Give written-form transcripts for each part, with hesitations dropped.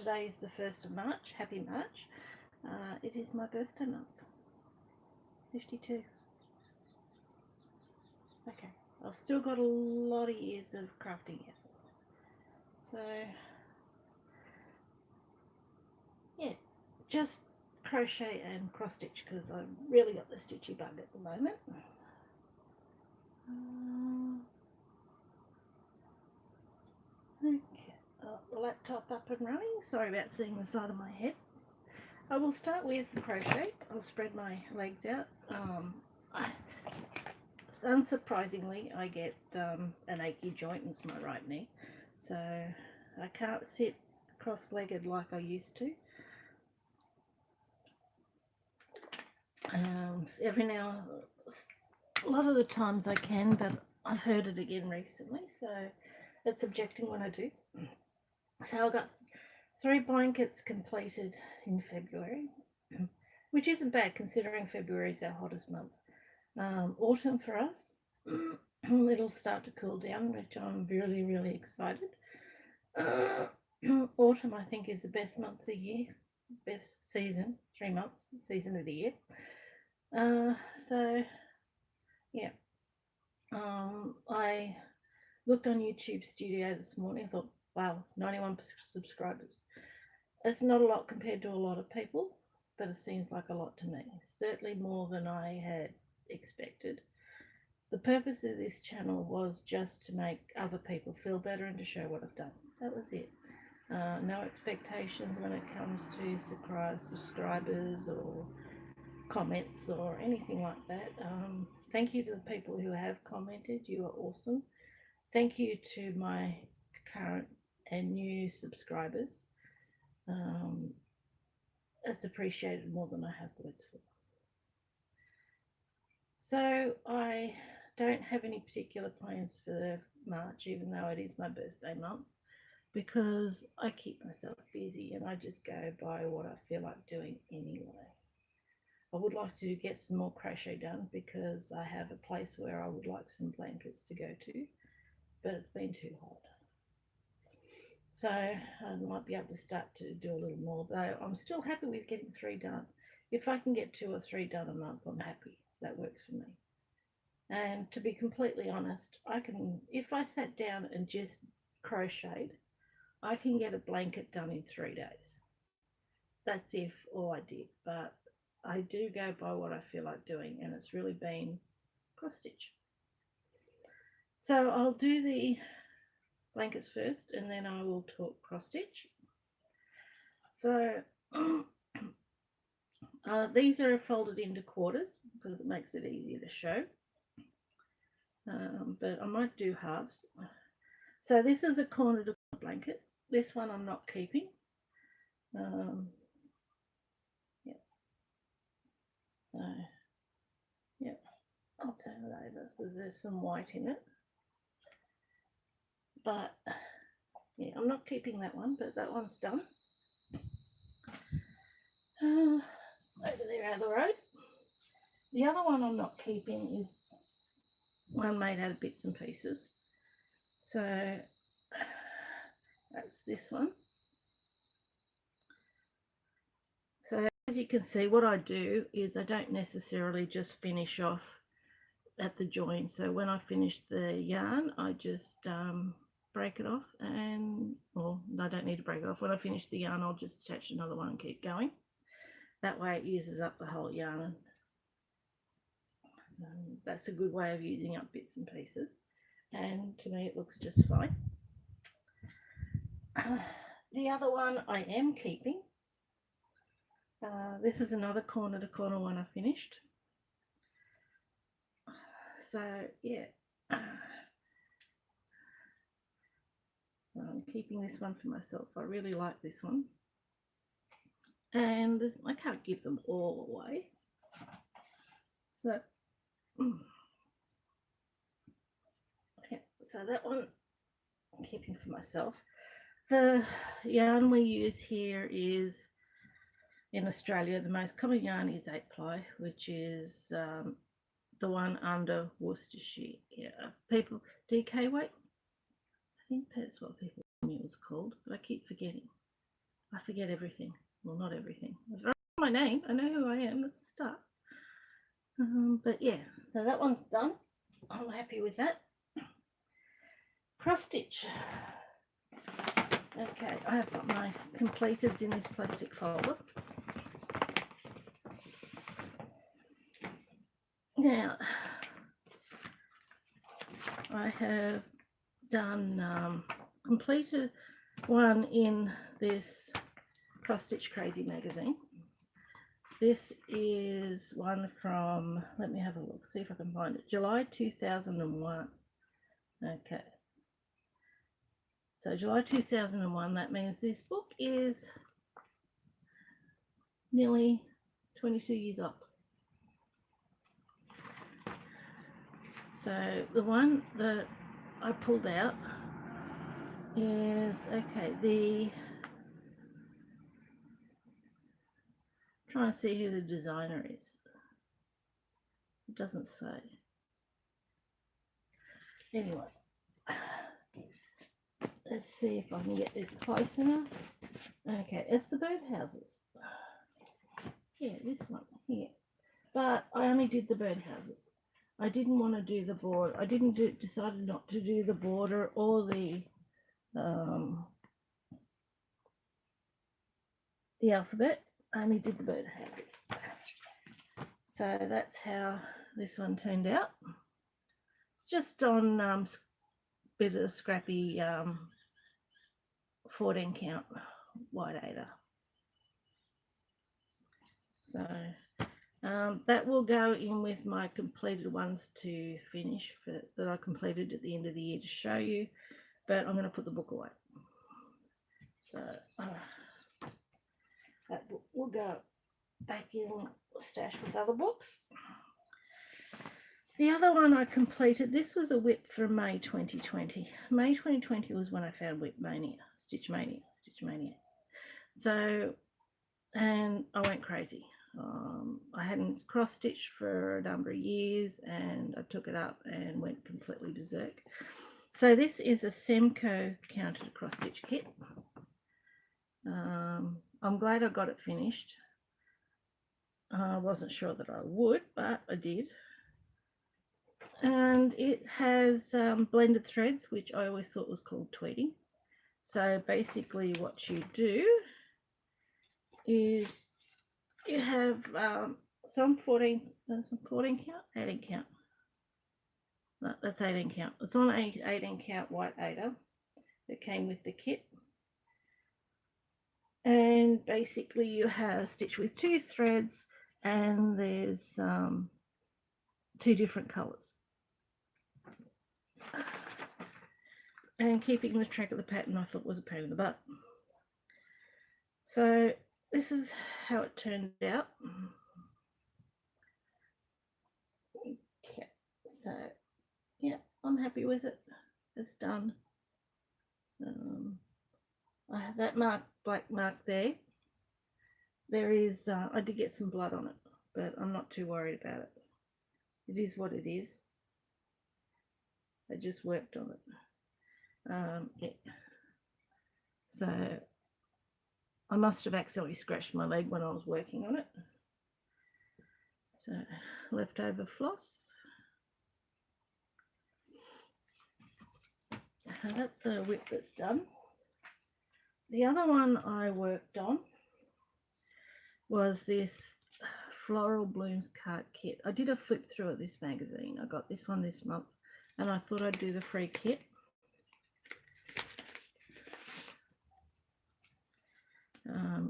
today is the 1st of March. Happy March. It is my birthday month. 52. Okay, I've still got a lot of years of crafting yet. So, yeah, just crochet and cross stitch because I've really got the stitchy bug at the moment. Okay, the laptop up and running. Sorry about seeing the side of my head. I will start with crochet. I'll spread my legs out. Unsurprisingly, I get an achy joint in my right knee, so I can't sit cross-legged like I used to. A lot of the times I can, but I've heard it again recently, so it's objecting when I do. So I got 3 blankets completed in February, which isn't bad considering February is our hottest month. Autumn for us, it'll start to cool down, which I'm really, really excited. Autumn, I think, is the best month of the year, best season, 3 months, season of the year. So, yeah. I looked on YouTube Studio this morning. I thought, wow, 91 subscribers. It's not a lot compared to a lot of people, but it seems like a lot to me. Certainly more than I had expected. The purpose of this channel was just to make other people feel better and to show what I've done. That was it. No expectations when it comes to subscribers or comments or anything like that. Thank you to the people who have commented. You are awesome. Thank you to my current and new subscribers. It's appreciated more than I have words for. So I don't have any particular plans for March, even though it is my birthday month, because I keep myself busy and I just go by what I feel like doing anyway. I would like to get some more crochet done because I have a place where I would like some blankets to go to, but it's been too hot. So I might be able to start to do a little more, though I'm still happy with getting 3 done. If I can get 2 or 3 done a month, I'm happy. That works for me. And to be completely honest, if I sat down and just crocheted, I can get a blanket done in 3 days. That's if all I did, but I do go by what I feel like doing, and it's really been cross stitch. So I'll do the blankets first, and then I will talk cross stitch. So these are folded into quarters because it makes it easier to show. But I might do halves. So this is a corner to blanket. This one I'm not keeping. Yeah. So, yeah, I'll turn it over. So there's some white in it. But, yeah, I'm not keeping that one, but that one's done. Over there out of the road. The other one I'm not keeping is one made out of bits and pieces. So that's this one. So as you can see, what I do is I don't necessarily just finish off at the join. So when I finish the yarn, I just break it off, and well, I don't need to break it off. When I finish the yarn, I'll just attach another one and keep going. That way it uses up the whole yarn. That's a good way of using up bits and pieces, and to me it looks just fine. The other one I am keeping. This is another corner to corner one I finished. So yeah, I'm keeping this one for myself. I really like this one, and I can't give them all away. So yeah, so that one I'm keeping for myself. The yarn we use here is, in Australia, the most common yarn is 8-ply, which is the one under Worcestershire. Yeah, people, DK weight, I think that's what people knew it was called, but I keep forgetting. I forget everything. Well, not everything. If I know my name, I know who I am. That's the start. But yeah, so that one's done. I'm happy with that. Cross stitch. Okay, I have got my completeds in this plastic folder. Now, I have done completed one in this Cross Stitch Crazy magazine. This is one from, let me have a look, see if I can find it, July 2001. Okay. So July 2001, that means this book is nearly 22 years old. So the one that I pulled out is, okay, trying to see who the designer is. It doesn't say. Anyway, let's see if I can get this close enough. Okay, it's the birdhouses. Yeah, this one here. But I only did the birdhouses. I didn't want to do the border. I decided not to do the border or the alphabet. I only did the birdhouses. So that's how this one turned out. It's just on bit of scrappy 14 count white Aida. So that will go in with my completed ones to finish that I completed at the end of the year to show you, but I'm going to put the book away. So that book will go back in stash with other books. The other one I completed, this was a WIP from May 2020. May 2020 was when I found WIP Mania, Stitch Mania. So, and I went crazy. I hadn't cross-stitched for a number of years and I took it up and went completely berserk. So this is a Semco counted cross-stitch kit. I'm glad I got it finished. I wasn't sure that I would, but I did. And it has blended threads, which I always thought was called tweeding. So basically what you do is you have some 14 count, 18 count. No, that's 18 count. It's on 18 count white Aida that came with the kit. And basically you have a stitch with 2 threads and there's 2 different colours. And keeping the track of the pattern I thought was a pain in the butt. So this is how it turned out. Okay, so yeah, I'm happy with it. It's done. I have that black mark there. There is, I did get some blood on it, but I'm not too worried about it. It is what it is. I just worked on it. Yeah. So I must have accidentally scratched my leg when I was working on it. So leftover floss. That's a WIP that's done. The other one I worked on was this Floral Blooms card kit. I did a flip through of this magazine. I got this one this month and I thought I'd do the free kit.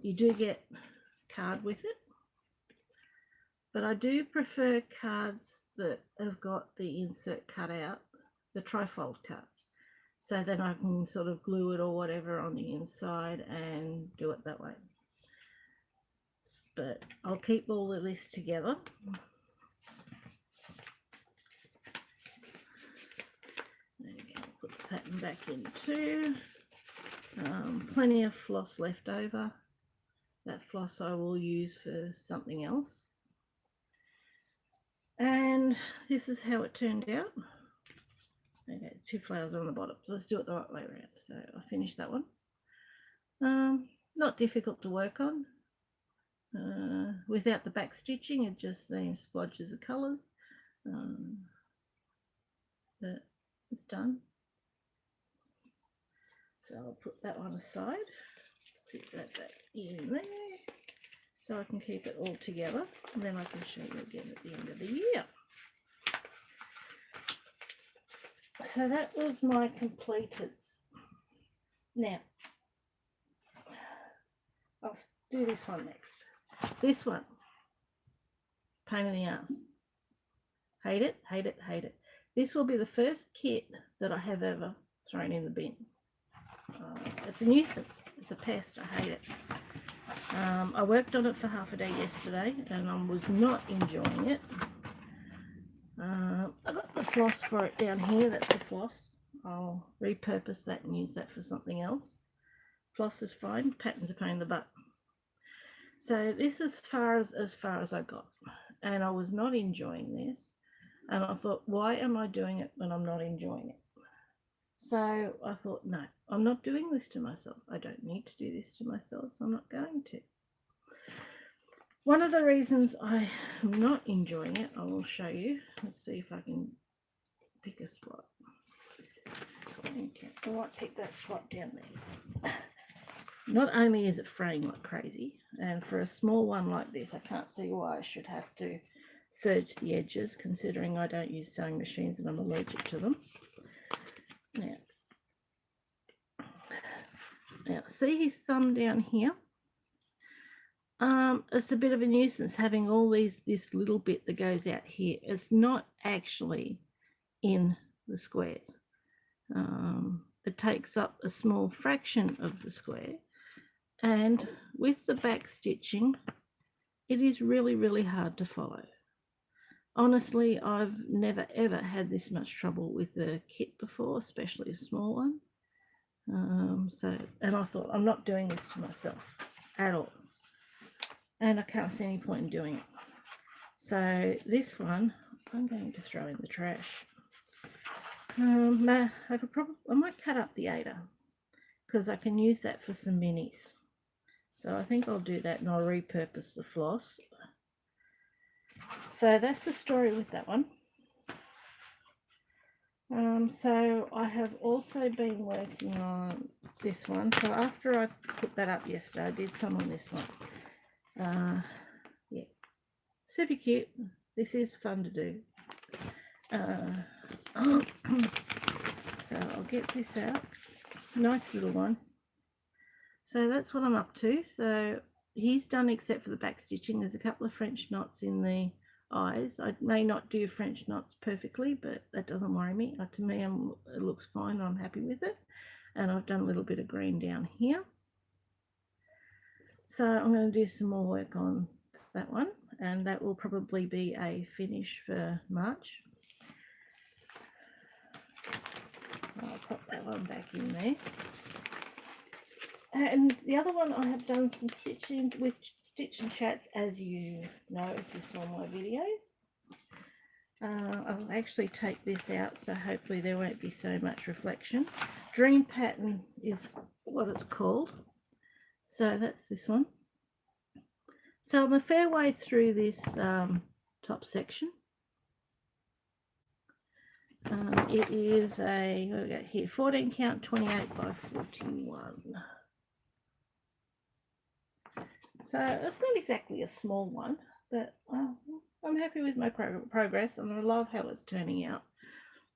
You do get card with it, but I do prefer cards that have got the insert cut out, the trifold cards, so then I can sort of glue it or whatever on the inside and do it that way. But I'll keep all of this together. Okay, put the pattern back in too. Plenty of floss left over. That floss I will use for something else. And this is how it turned out. Okay, 2 flowers on the bottom. So let's do it the right way around. So I finished that one. Not difficult to work on. Without the back stitching, it just seems splodges of colours. But it's done. So I'll put that one aside, sit that back in there, so I can keep it all together, and then I can show you again at the end of the year. So that was my completeds. Now, I'll do this one next. This one, pain in the ass. Hate it, hate it, hate it. This will be the first kit that I have ever thrown in the bin. It's a nuisance. It's a pest. I hate it. I worked on it for half a day yesterday and I was not enjoying it. I got the floss for it down here. That's the floss. I'll repurpose that and use that for something else. Floss is fine. Patterns a pain in the butt. So this is as far as I got, and I was not enjoying this, and I thought, why am I doing it when I'm not enjoying it? So I thought, no, I'm not doing this to myself. I don't need to do this to myself, so I'm not going to. One of the reasons I am not enjoying it, I will show you. Let's see if I can pick a spot. Okay, I might pick that spot down there. Not only is it fraying like crazy, and for a small one like this, I can't see why I should have to serge the edges, considering I don't use sewing machines and I'm allergic to them. Now see his thumb down here? It's a bit of a nuisance having all this little bit that goes out here. It's not actually in the squares. It takes up a small fraction of the square. And with the back stitching, it is really, really hard to follow. Honestly, I've never ever had this much trouble with a kit before, especially a small one. And I thought, I'm not doing this to myself at all. And I can't see any point in doing it. So this one, I'm going to throw in the trash. I might cut up the 8er because I can use that for some minis. So I think I'll do that and I'll repurpose the floss. So that's the story with that one. So I have also been working on this one. So after I put that up yesterday, I did some on this one. Yeah, super cute. This is fun to do. So I'll get this out. Nice little one. So that's what I'm up to. So he's done except for the back stitching. There's a couple of French knots in the eyes. I may not do French knots perfectly, but that doesn't worry me. To me, it looks fine. I'm happy with it. And I've done a little bit of green down here. So I'm going to do some more work on that one, and that will probably be a finish for March. I'll pop that one back in there. And the other one, I have done some stitching with Stitch and Chats, as you know if you saw my videos. I'll actually take this out, so hopefully there won't be so much reflection. Dream Pattern is what it's called. So that's this one. So I'm a fair way through this top section. It is a, what do we got here, 14 count 28 by 41. So it's not exactly a small one, but I'm happy with my progress and I love how it's turning out.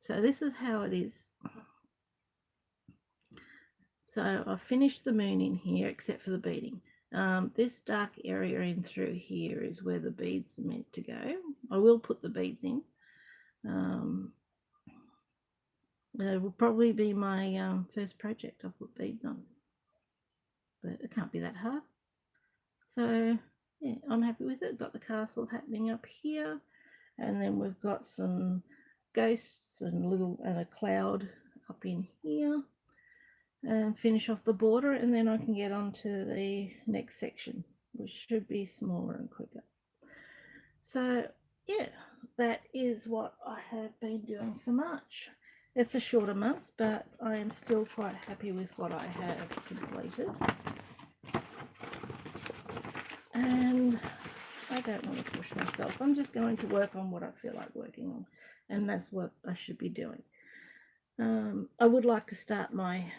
So this is how it is. So I've finished the moon in here except for the beading. This dark area in through here is where the beads are meant to go. I will put the beads in. It will probably be my first project I'll put beads on, but it can't be that hard. So yeah, I'm happy with it. Got the castle happening up here, and then we've got some ghosts and a cloud up in here, and finish off the border, and then I can get on to the next section, which should be smaller and quicker. So yeah, that is what I have been doing for March. It's a shorter month, but I am still quite happy with what I have completed. and I don't want to push myself. I'm just going to work on what I feel like working on, and that's what I should be doing. I would like to start my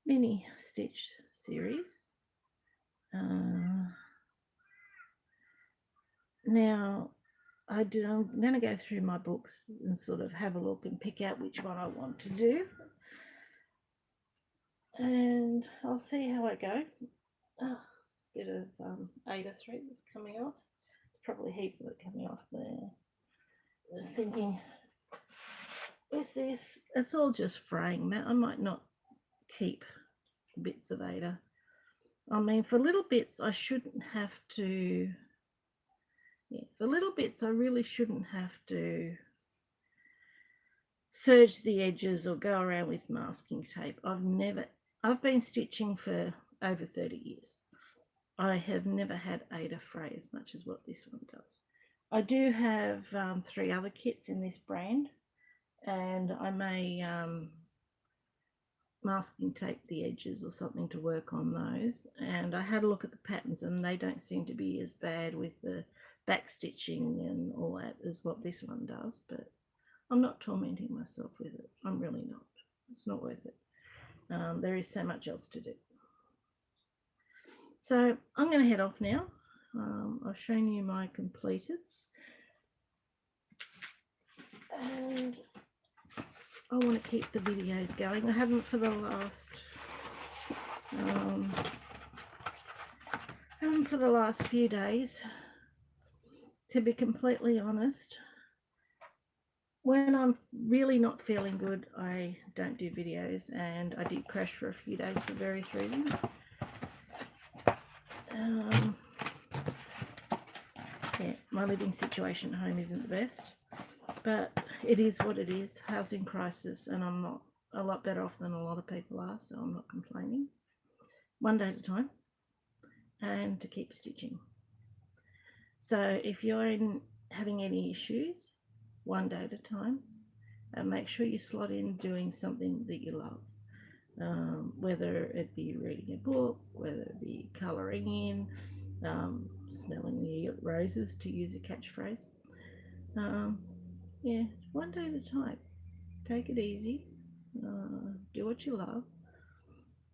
mini stitch series. Now, I'm going to go through my books and sort of have a look and pick out which one I want to do. And I'll see how I go. Bit of Aida thread is coming off. Probably a heap of it coming off there. I was thinking with this, it's all just fraying. I might not keep bits of Aida. I mean, for little bits, I shouldn't have to. Yeah, for little bits, I really shouldn't have to serge the edges or go around with masking tape. I've been stitching for over 30 years. I have never had Aida fray as much as what this one does. I do have 3 other kits in this brand, and I may masking tape the edges or something to work on those. And I had a look at the patterns, and they don't seem to be as bad with the back stitching and all that as what this one does, but I'm not tormenting myself with it. I'm really not. It's not worth it. There is so much else to do. So I'm going to head off now. I've shown you my completeds, and I want to keep the videos going. I haven't for the last few days. To be completely honest, when I'm really not feeling good, I don't do videos, and I did crash for a few days for various reasons. Yeah, my living situation at home isn't the best, but it is what it is. Housing crisis, and I'm not a lot better off than a lot of people are, so I'm not complaining. One day at a time, and to keep stitching. So if you're having any issues, one day at a time, and make sure you slot in doing something that you love. Whether it be reading a book, whether it be colouring in, smelling the roses, to use a catchphrase. Yeah, one day at a time. Take it easy. Do what you love,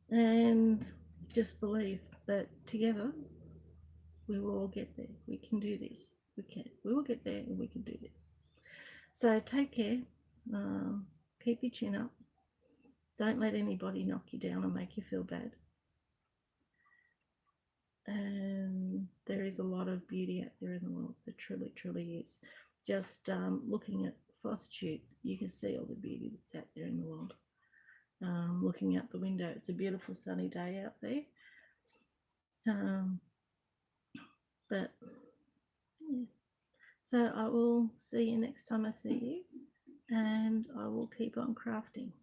and just believe that together we will all get there. We can do this. We can. We will get there, and we can do this. So take care. Keep your chin up. Don't let anybody knock you down and make you feel bad. And there is a lot of beauty out there in the world. There truly, truly is. Just looking at Phosstube, you can see all the beauty that's out there in the world. Looking out the window, it's a beautiful sunny day out there. But yeah. So I will see you next time I see you, and I will keep on crafting.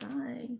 Bye.